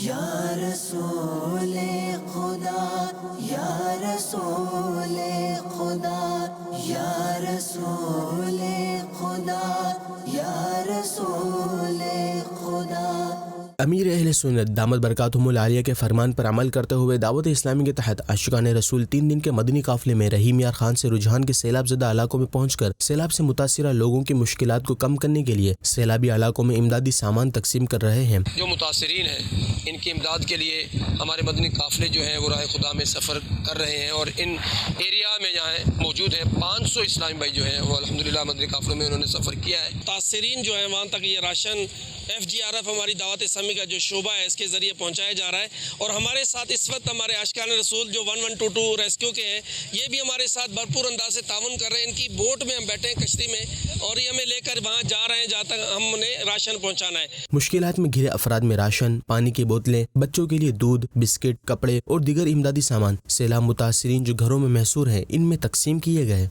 یا رسول خدا، یا رسول خدا، یا رسول خدا، یا رسول خدا۔ امیر اہل سنت دامت برکاتہم العالیہ کے فرمان پر عمل کرتے ہوئے دعوت اسلامی کے تحت عاشقان رسول 3 دن کے مدنی قافلے میں رحیم یار خان سے رجحان کے سیلاب زدہ علاقوں میں پہنچ کر سیلاب سے متاثرہ لوگوں کی مشکلات کو کم کرنے کے لیے سیلابی علاقوں میں امدادی سامان تقسیم کر رہے ہیں۔ جو متاثرین ہیں ان کی امداد کے لیے ہمارے مدنی قافلے جو ہیں وہ راہ خدا میں سفر کر رہے ہیں، اور ان ایریا میں جہاں موجود ہیں 500 اسلامی بھائی جو ہیں وہ الحمدللہ مدنی قافلوں میں انہوں نے سفر کیا ہے۔ متاثرین جو ہیں وہاں تک یہ راشن FGRF ہماری دعوت اسلامی کا جو شعبہ ہے اس کے ذریعے پہنچایا جا رہا ہے، اور ہمارے ساتھ اس وقت ہمارے عاشقان رسول جو 1122 ریسکیو کے ہیں یہ بھی ہمارے ساتھ بھرپور انداز سے تعاون کر رہے ہیں۔ ان کی بوٹ میں ہم بیٹھے ہیں، کشتی میں، اور یہ ہمیں لے کر وہاں جا رہے ہیں جہاں تک ہم انہیں راشن پہنچانا ہے۔ مشکلات میں گھرے افراد میں راشن، پانی کی بوتلیں، بچوں کے لیے دودھ، بسکٹ، کپڑے اور دیگر امدادی سامان سیلاب متاثرین جو گھروں میں محصور ہیں ان میں تقسیم کیے گئے۔